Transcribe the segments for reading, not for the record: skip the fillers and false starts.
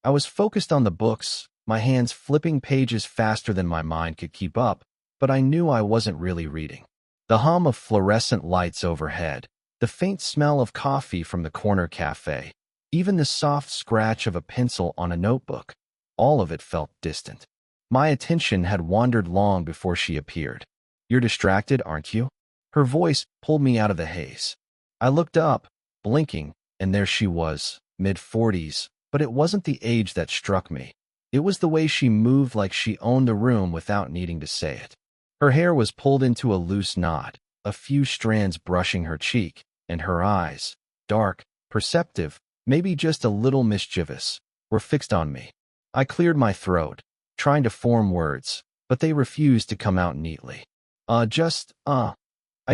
I was focused on the books, my hands flipping pages faster than my mind could keep up, but I knew I wasn't really reading. The hum of fluorescent lights overhead, the faint smell of coffee from the corner cafe, even the soft scratch of a pencil on a notebook, all of it felt distant. My attention had wandered long before she appeared. "You're distracted, aren't you?" Her voice pulled me out of the haze. I looked up, blinking, and there she was, mid-40s, but it wasn't the age that struck me. It was the way she moved, like she owned the room without needing to say it. Her hair was pulled into a loose knot, a few strands brushing her cheek, and her eyes, dark, perceptive, maybe just a little mischievous, were fixed on me. I cleared my throat, trying to form words, but they refused to come out neatly. I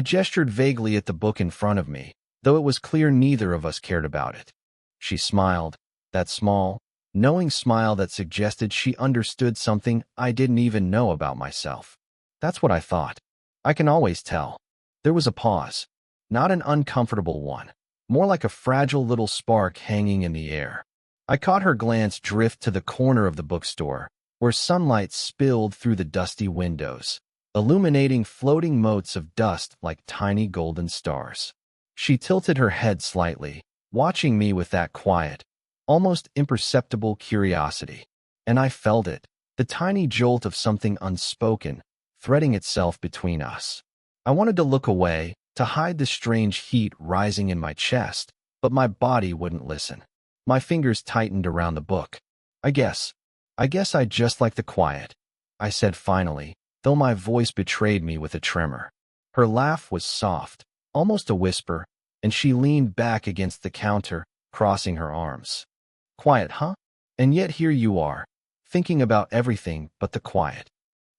gestured vaguely at the book in front of me, though it was clear neither of us cared about it. She smiled, that small, knowing smile that suggested she understood something I didn't even know about myself. That's what I thought. I can always tell. There was a pause, not an uncomfortable one, more like a fragile little spark hanging in the air. I caught her glance drift to the corner of the bookstore, where sunlight spilled through the dusty windows, illuminating floating motes of dust like tiny golden stars. She tilted her head slightly, watching me with that quiet, almost imperceptible curiosity. And I felt it, the tiny jolt of something unspoken, threading itself between us. I wanted to look away, to hide the strange heat rising in my chest, but my body wouldn't listen. My fingers tightened around the book. I guess I just like the quiet," I said finally, though my voice betrayed me with a tremor. Her laugh was soft, almost a whisper, and she leaned back against the counter, crossing her arms. "Quiet, huh? And yet here you are, thinking about everything but the quiet."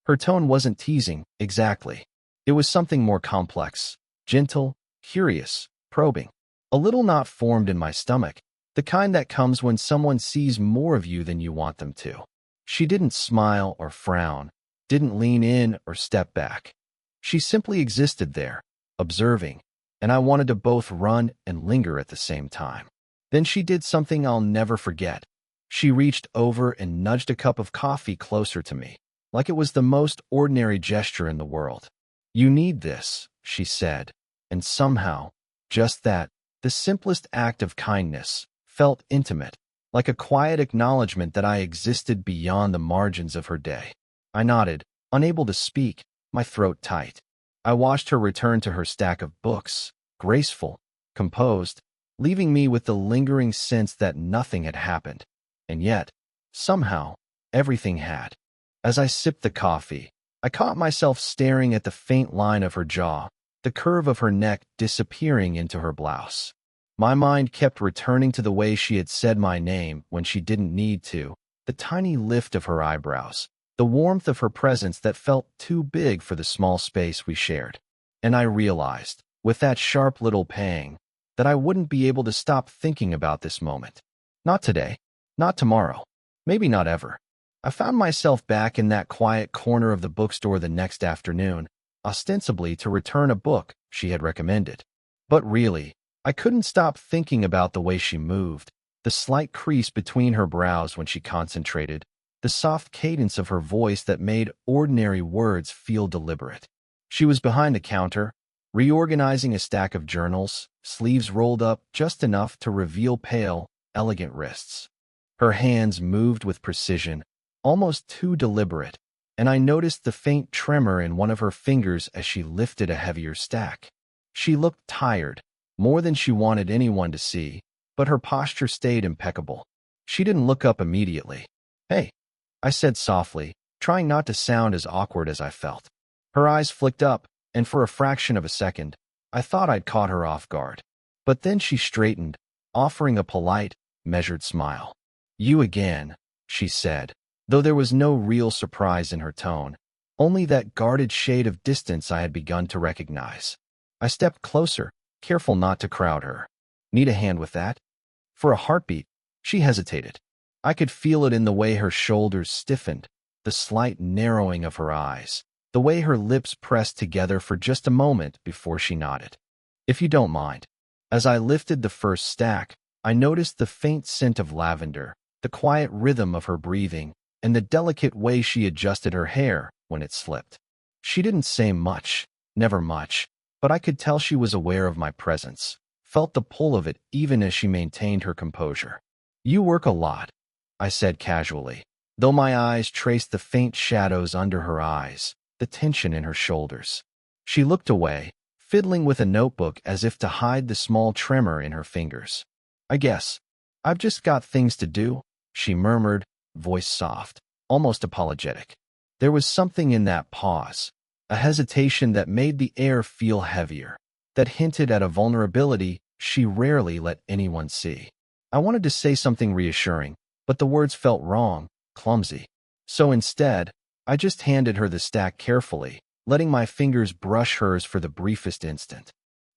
Her tone wasn't teasing, exactly. It was something more complex, gentle, curious, probing. A little knot formed in my stomach, the kind that comes when someone sees more of you than you want them to. She didn't smile or frown, didn't lean in or step back. She simply existed there, observing, and I wanted to both run and linger at the same time. Then she did something I'll never forget. She reached over and nudged a cup of coffee closer to me, like it was the most ordinary gesture in the world. "You need this," she said, and somehow, just that, the simplest act of kindness, felt intimate, like a quiet acknowledgement that I existed beyond the margins of her day. I nodded, unable to speak, my throat tight. I watched her return to her stack of books, graceful, composed, leaving me with the lingering sense that nothing had happened. And yet, somehow, everything had. As I sipped the coffee, I caught myself staring at the faint line of her jaw, the curve of her neck disappearing into her blouse. My mind kept returning to the way she had said my name when she didn't need to, the tiny lift of her eyebrows, the warmth of her presence that felt too big for the small space we shared. And I realized, with that sharp little pang, that I wouldn't be able to stop thinking about this moment. Not today, not tomorrow, maybe not ever. I found myself back in that quiet corner of the bookstore the next afternoon, ostensibly to return a book she had recommended. But really, I couldn't stop thinking about the way she moved, the slight crease between her brows when she concentrated, the soft cadence of her voice that made ordinary words feel deliberate. She was behind the counter, reorganizing a stack of journals, sleeves rolled up just enough to reveal pale, elegant wrists. Her hands moved with precision, almost too deliberate, and I noticed the faint tremor in one of her fingers as she lifted a heavier stack. She looked tired, more than she wanted anyone to see, but her posture stayed impeccable. She didn't look up immediately. "Hey," I said softly, trying not to sound as awkward as I felt. Her eyes flicked up, and for a fraction of a second, I thought I'd caught her off guard. But then she straightened, offering a polite, measured smile. "You again," she said, though there was no real surprise in her tone, only that guarded shade of distance I had begun to recognize. I stepped closer, careful not to crowd her. "Need a hand with that?" For a heartbeat, she hesitated. I could feel it in the way her shoulders stiffened, the slight narrowing of her eyes, the way her lips pressed together for just a moment before she nodded. "If you don't mind." As I lifted the first stack, I noticed the faint scent of lavender, the quiet rhythm of her breathing, and the delicate way she adjusted her hair when it slipped. She didn't say much, never much, but I could tell she was aware of my presence, felt the pull of it even as she maintained her composure. "You work a lot," I said casually, though my eyes traced the faint shadows under her eyes, the tension in her shoulders. She looked away, fiddling with a notebook as if to hide the small tremor in her fingers. "I guess I've just got things to do," she murmured, voice soft, almost apologetic. There was something in that pause, a hesitation that made the air feel heavier, that hinted at a vulnerability she rarely let anyone see. I wanted to say something reassuring, but the words felt wrong, clumsy. So instead, I just handed her the stack carefully, letting my fingers brush hers for the briefest instant.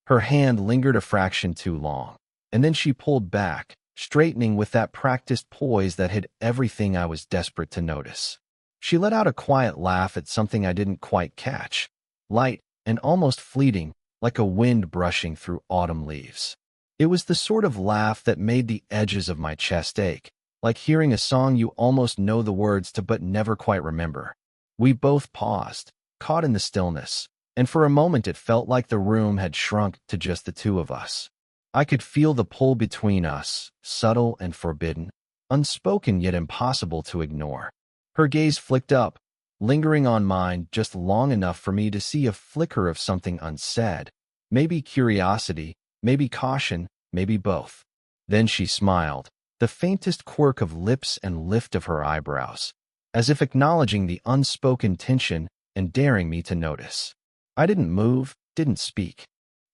Her hand lingered a fraction too long, and then she pulled back, straightening with that practiced poise that hid everything I was desperate to notice. She let out a quiet laugh at something I didn't quite catch, light and almost fleeting, like a wind brushing through autumn leaves. It was the sort of laugh that made the edges of my chest ache, like hearing a song you almost know the words to but never quite remember. We both paused, caught in the stillness, and for a moment it felt like the room had shrunk to just the two of us. I could feel the pull between us, subtle and forbidden, unspoken yet impossible to ignore. Her gaze flicked up, lingering on mine just long enough for me to see a flicker of something unsaid. Maybe curiosity, maybe caution, maybe both. Then she smiled, the faintest quirk of lips and lift of her eyebrows, as if acknowledging the unspoken tension and daring me to notice. I didn't move, didn't speak.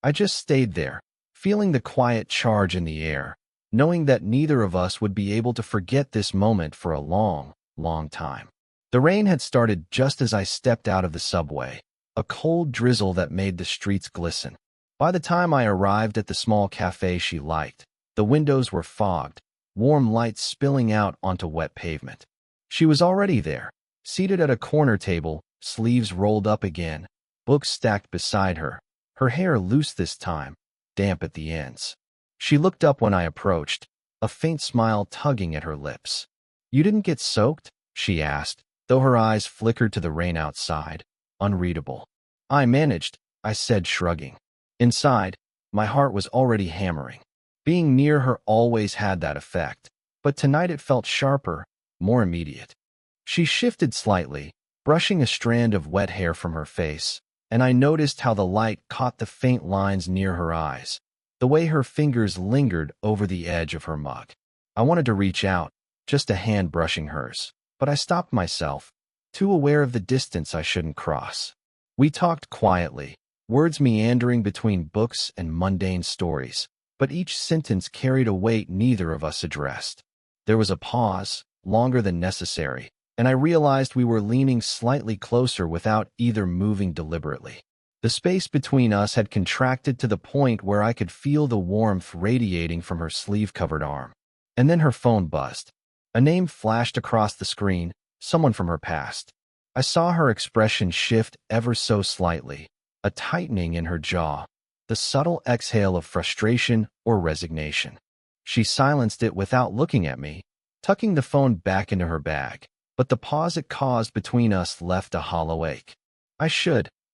I just stayed there, feeling the quiet charge in the air, knowing that neither of us would be able to forget this moment for a long, long time. The rain had started just as I stepped out of the subway, a cold drizzle that made the streets glisten. By the time I arrived at the small cafe she liked, the windows were fogged, warm light spilling out onto wet pavement. She was already there, seated at a corner table, sleeves rolled up again, books stacked beside her, her hair loose this time, damp at the ends. She looked up when I approached, a faint smile tugging at her lips. "You didn't get soaked?" she asked, though her eyes flickered to the rain outside, unreadable. "I managed," I said, shrugging. Inside, my heart was already hammering. Being near her always had that effect, but tonight it felt sharper, more immediate. She shifted slightly, brushing a strand of wet hair from her face, and I noticed how the light caught the faint lines near her eyes, the way her fingers lingered over the edge of her mug. I wanted to reach out, just a hand brushing hers, but I stopped myself, too aware of the distance I shouldn't cross. We talked quietly, words meandering between books and mundane stories, but each sentence carried a weight neither of us addressed. There was a pause, longer than necessary, and I realized we were leaning slightly closer without either moving deliberately. The space between us had contracted to the point where I could feel the warmth radiating from her sleeve-covered arm. And then her phone buzzed. A name flashed across the screen, someone from her past. I saw her expression shift ever so slightly, a tightening in her jaw, the subtle exhale of frustration or resignation. She silenced it without looking at me, tucking the phone back into her bag, but the pause it caused between us left a hollow ache.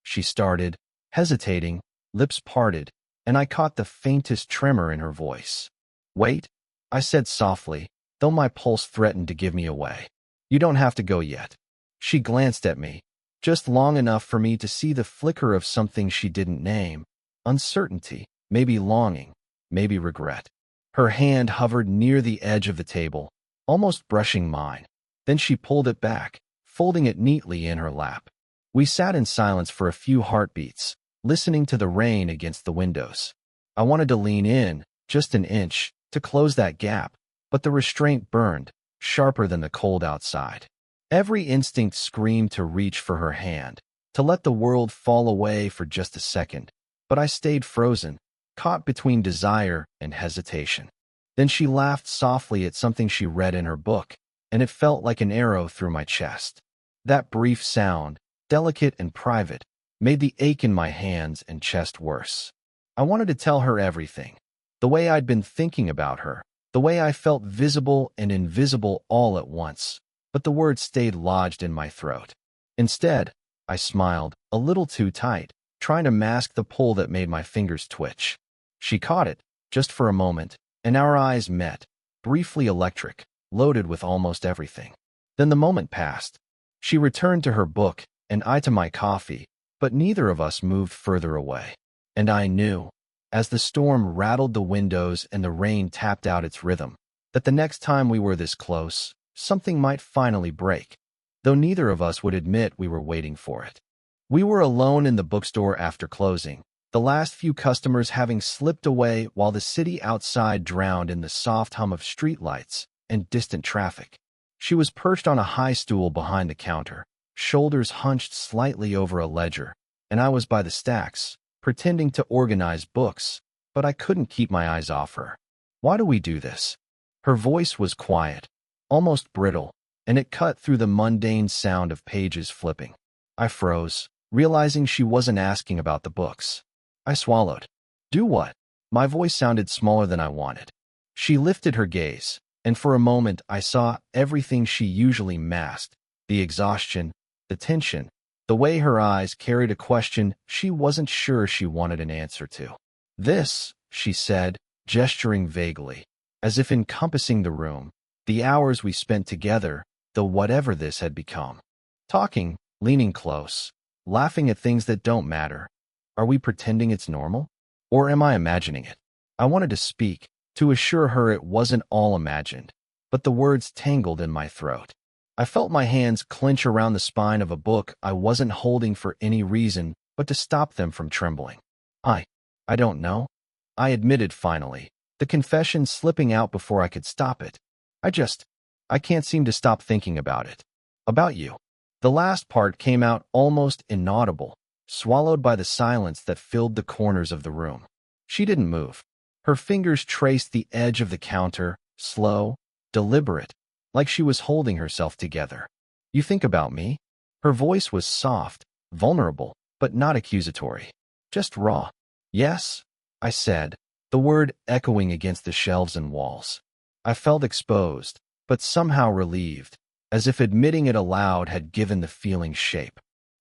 She started, hesitating, lips parted, and I caught the faintest tremor in her voice. "Wait," I said softly, though my pulse threatened to give me away. "You don't have to go yet." She glanced at me, just long enough for me to see the flicker of something she didn't name. Uncertainty, maybe longing, maybe regret. Her hand hovered near the edge of the table, almost brushing mine. Then she pulled it back, folding it neatly in her lap. We sat in silence for a few heartbeats, listening to the rain against the windows. I wanted to lean in, just an inch, to close that gap, but the restraint burned, sharper than the cold outside. Every instinct screamed to reach for her hand, to let the world fall away for just a second, but I stayed frozen, caught between desire and hesitation. Then she laughed softly at something she read in her book, and it felt like an arrow through my chest. That brief sound, delicate and private, made the ache in my hands and chest worse. I wanted to tell her everything, the way I'd been thinking about her, The way I felt visible and invisible all at once, but the words stayed lodged in my throat. Instead, I smiled, a little too tight, trying to mask the pull that made my fingers twitch. She caught it, just for a moment, and our eyes met, briefly electric, loaded with almost everything. Then the moment passed. She returned to her book, and I to my coffee, but neither of us moved further away. And I knew, as the storm rattled the windows and the rain tapped out its rhythm, that the next time we were this close, something might finally break, though neither of us would admit we were waiting for it. We were alone in the bookstore after closing, the last few customers having slipped away while the city outside drowned in the soft hum of streetlights and distant traffic. She was perched on a high stool behind the counter, shoulders hunched slightly over a ledger, and I was by the stacks, pretending to organize books, but I couldn't keep my eyes off her. Why do we do this? Her voice was quiet, almost brittle, and it cut through the mundane sound of pages flipping. I froze, realizing she wasn't asking about the books. I swallowed. Do what? My voice sounded smaller than I wanted. She lifted her gaze, and for a moment I saw everything she usually masked, the exhaustion, the tension, the way her eyes carried a question she wasn't sure she wanted an answer to. This, she said, gesturing vaguely, as if encompassing the room, the hours we spent together, the whatever this had become. Talking, leaning close, laughing at things that don't matter. Are we pretending it's normal? Or am I imagining it? I wanted to speak, to assure her it wasn't all imagined, but the words tangled in my throat. I felt my hands clench around the spine of a book I wasn't holding for any reason but to stop them from trembling. I don't know, I admitted finally, the confession slipping out before I could stop it. I can't seem to stop thinking about it. About you. The last part came out almost inaudible, swallowed by the silence that filled the corners of the room. She didn't move. Her fingers traced the edge of the counter, slow, deliberate, like she was holding herself together. You think about me? Her voice was soft, vulnerable, but not accusatory. Just raw. Yes, I said, the word echoing against the shelves and walls. I felt exposed, but somehow relieved, as if admitting it aloud had given the feeling shape.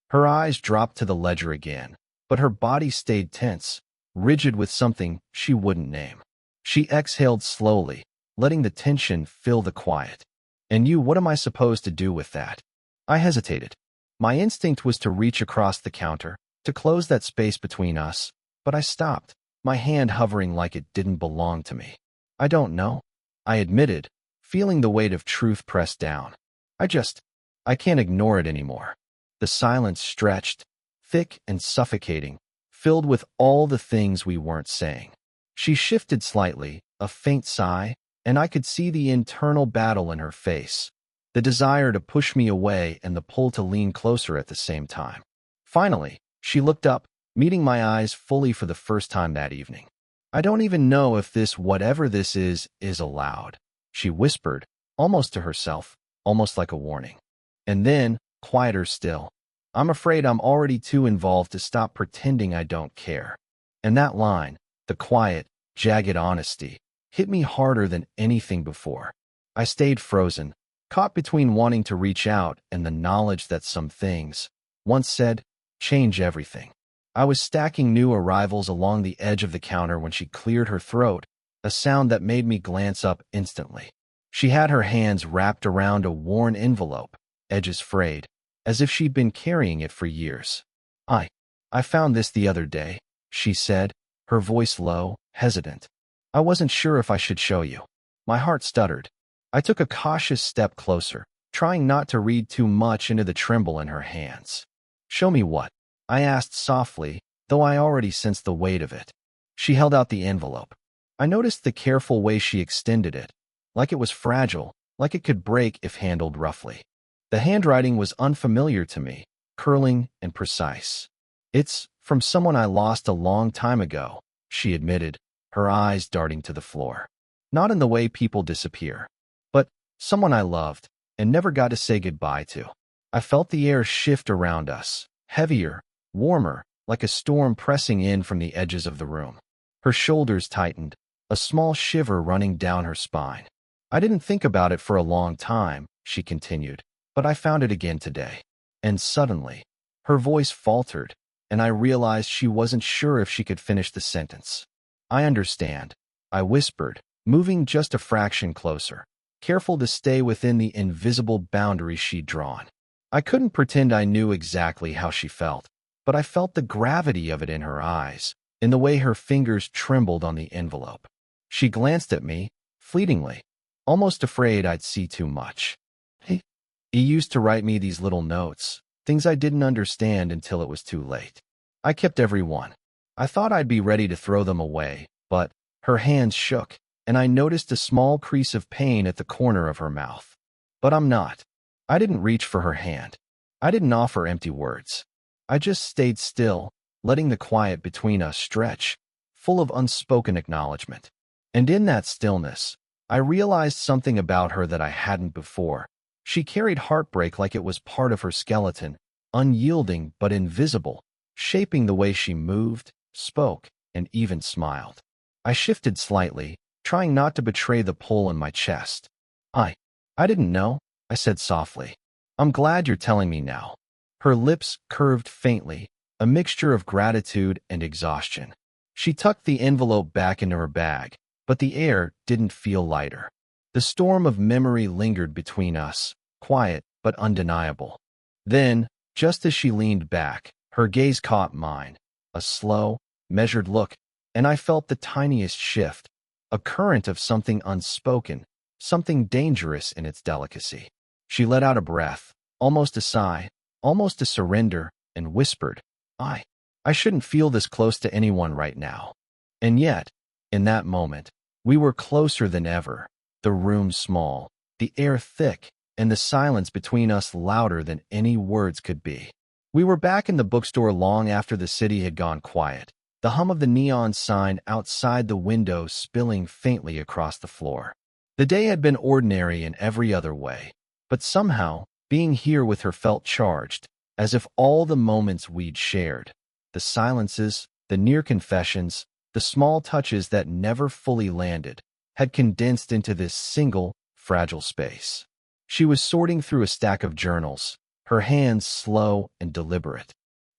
Her eyes dropped to the ledger again, but her body stayed tense, rigid with something she wouldn't name. She exhaled slowly, letting the tension fill the quiet. And what am I supposed to do with that? I hesitated. My instinct was to reach across the counter, to close that space between us, but I stopped, my hand hovering like it didn't belong to me. I don't know, I admitted, feeling the weight of truth pressed down. I can't ignore it anymore. The silence stretched, thick and suffocating, filled with all the things we weren't saying. She shifted slightly, a faint sigh, and I could see the internal battle in her face, the desire to push me away and the pull to lean closer at the same time. Finally, she looked up, meeting my eyes fully for the first time that evening. I don't even know if this whatever this is allowed, she whispered, almost to herself, almost like a warning. And then, quieter still, I'm afraid I'm already too involved to stop pretending I don't care. And that line, the quiet, jagged honesty, hit me harder than anything before. I stayed frozen, caught between wanting to reach out and the knowledge that some things, once said, change everything. I was stacking new arrivals along the edge of the counter when she cleared her throat, a sound that made me glance up instantly. She had her hands wrapped around a worn envelope, edges frayed, as if she'd been carrying it for years. I found this the other day, she said, her voice low, hesitant. I wasn't sure if I should show you. My heart stuttered. I took a cautious step closer, trying not to read too much into the tremble in her hands. Show me what? I asked softly, though I already sensed the weight of it. She held out the envelope. I noticed the careful way she extended it, like it was fragile, like it could break if handled roughly. The handwriting was unfamiliar to me, curling and precise. It's from someone I lost a long time ago, she admitted, her eyes darting to the floor. Not in the way people disappear, but someone I loved and never got to say goodbye to. I felt the air shift around us, heavier, warmer, like a storm pressing in from the edges of the room. Her shoulders tightened, a small shiver running down her spine. I didn't think about it for a long time, she continued, but I found it again today. And suddenly, her voice faltered, and I realized she wasn't sure if she could finish the sentence. I understand, I whispered, moving just a fraction closer, careful to stay within the invisible boundaries she'd drawn. I couldn't pretend I knew exactly how she felt, but I felt the gravity of it in her eyes, in the way her fingers trembled on the envelope. She glanced at me, fleetingly, almost afraid I'd see too much. He used to write me these little notes, things I didn't understand until it was too late. I kept every one. I thought I'd be ready to throw them away, but her hands shook, and I noticed a small crease of pain at the corner of her mouth. But I'm not. I didn't reach for her hand. I didn't offer empty words. I just stayed still, letting the quiet between us stretch, full of unspoken acknowledgement. And in that stillness, I realized something about her that I hadn't before. She carried heartbreak like it was part of her skeleton, unyielding but invisible, shaping the way she moved, spoke, and even smiled. I shifted slightly, trying not to betray the pull in my chest. I didn't know, I said softly. I'm glad you're telling me now. Her lips curved faintly, a mixture of gratitude and exhaustion. She tucked the envelope back into her bag, but the air didn't feel lighter. The storm of memory lingered between us, quiet but undeniable. Then, just as she leaned back, her gaze caught mine, a slow, measured look, and I felt the tiniest shift, a current of something unspoken, something dangerous in its delicacy. She let out a breath, almost a sigh, almost a surrender, and whispered, I shouldn't feel this close to anyone right now. And yet, in that moment, we were closer than ever, the room small, the air thick, and the silence between us louder than any words could be. We were back in the bookstore long after the city had gone quiet, the hum of the neon sign outside the window spilling faintly across the floor. The day had been ordinary in every other way, but somehow, being here with her felt charged, as if all the moments we'd shared, the silences, the near confessions, the small touches that never fully landed, had condensed into this single, fragile space. She was sorting through a stack of journals, her hands slow and deliberate.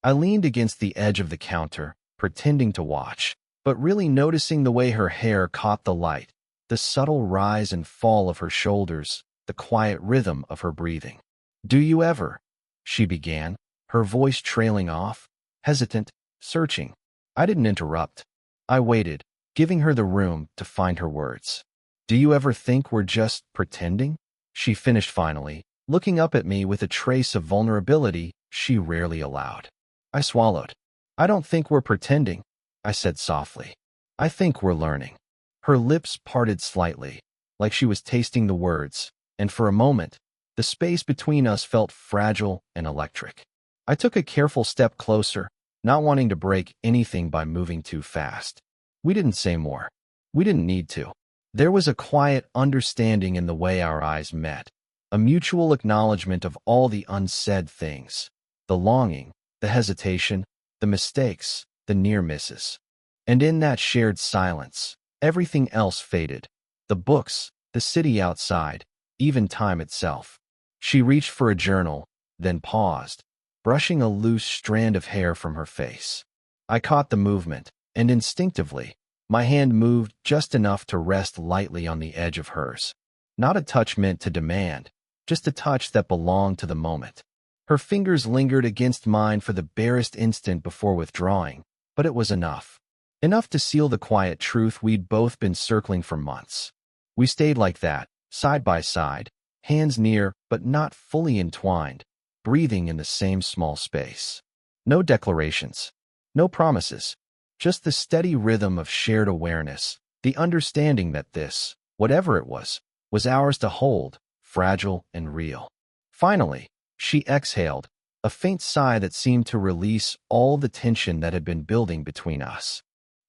I leaned against the edge of the counter, pretending to watch, but really noticing the way her hair caught the light, the subtle rise and fall of her shoulders, the quiet rhythm of her breathing. "Do you ever?" she began, her voice trailing off, hesitant, searching. I didn't interrupt. I waited, giving her the room to find her words. "Do you ever think we're just pretending?" She finished finally, looking up at me with a trace of vulnerability she rarely allowed. I swallowed. "I don't think we're pretending," I said softly. "I think we're learning." Her lips parted slightly, like she was tasting the words, and for a moment, the space between us felt fragile and electric. I took a careful step closer, not wanting to break anything by moving too fast. We didn't say more. We didn't need to. There was a quiet understanding in the way our eyes met, a mutual acknowledgement of all the unsaid things, the longing, the hesitation, the mistakes, the near misses. And in that shared silence, everything else faded. The books, the city outside, even time itself. She reached for a journal, then paused, brushing a loose strand of hair from her face. I caught the movement, and instinctively, my hand moved just enough to rest lightly on the edge of hers. Not a touch meant to demand, just a touch that belonged to the moment. Her fingers lingered against mine for the barest instant before withdrawing, but it was enough. Enough to seal the quiet truth we'd both been circling for months. We stayed like that, side by side, hands near but not fully entwined, breathing in the same small space. No declarations, no promises, just the steady rhythm of shared awareness, the understanding that this, whatever it was ours to hold, fragile and real. Finally, she exhaled, a faint sigh that seemed to release all the tension that had been building between us.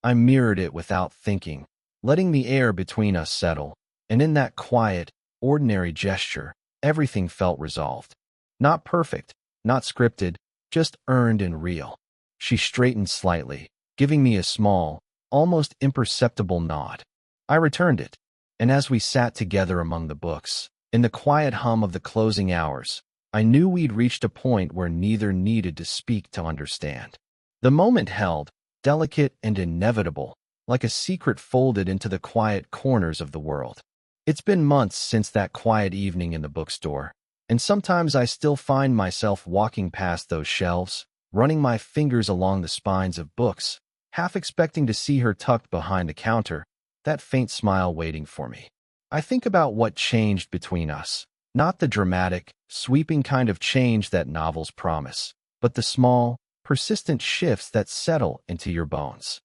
I mirrored it without thinking, letting the air between us settle, and in that quiet, ordinary gesture, everything felt resolved. Not perfect, not scripted, just earned and real. She straightened slightly, giving me a small, almost imperceptible nod. I returned it, and as we sat together among the books, in the quiet hum of the closing hours, I knew we'd reached a point where neither needed to speak to understand. The moment held, delicate and inevitable, like a secret folded into the quiet corners of the world. It's been months since that quiet evening in the bookstore, and sometimes I still find myself walking past those shelves, running my fingers along the spines of books, half expecting to see her tucked behind the counter, that faint smile waiting for me. I think about what changed between us, not the dramatic, sweeping kind of change that novels promise, but the small, persistent shifts that settle into your bones.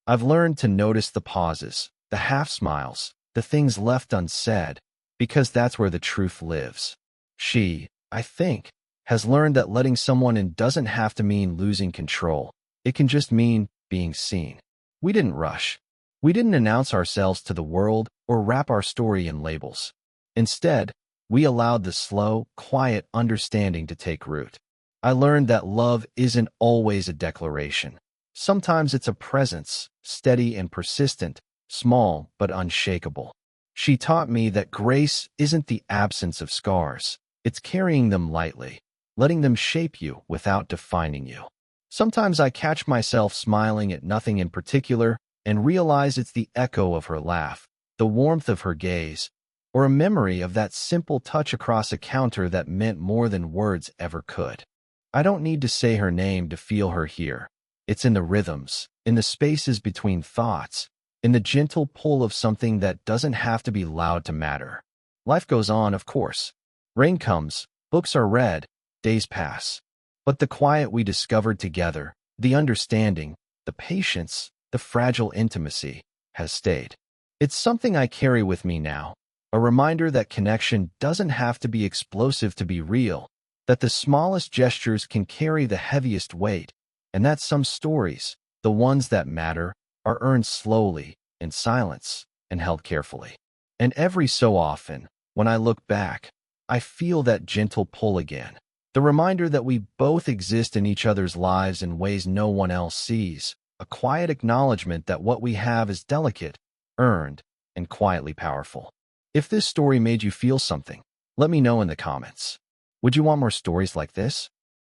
I've learned to notice the pauses, the half-smiles, the things left unsaid, because that's where the truth lives. She, I think, has learned that letting someone in doesn't have to mean losing control. It can just mean being seen. We didn't rush. We didn't announce ourselves to the world or wrap our story in labels. Instead, we allowed the slow, quiet understanding to take root. I learned that love isn't always a declaration. Sometimes it's a presence, steady and persistent, small but unshakable. She taught me that grace isn't the absence of scars. It's carrying them lightly, letting them shape you without defining you. Sometimes I catch myself smiling at nothing in particular and realize it's the echo of her laugh, the warmth of her gaze, or a memory of that simple touch across a counter that meant more than words ever could. I don't need to say her name to feel her here. It's in the rhythms, in the spaces between thoughts, in the gentle pull of something that doesn't have to be loud to matter. Life goes on, of course. Rain comes, books are read, days pass. But the quiet we discovered together, the understanding, the patience, the fragile intimacy, has stayed. It's something I carry with me now, a reminder that connection doesn't have to be explosive to be real, that the smallest gestures can carry the heaviest weight, and that some stories, the ones that matter, are earned slowly, in silence, and held carefully. And every so often, when I look back, I feel that gentle pull again, the reminder that we both exist in each other's lives in ways no one else sees, a quiet acknowledgement that what we have is delicate, earned, and quietly powerful. If this story made you feel something, let me know in the comments. Would you want more stories like this?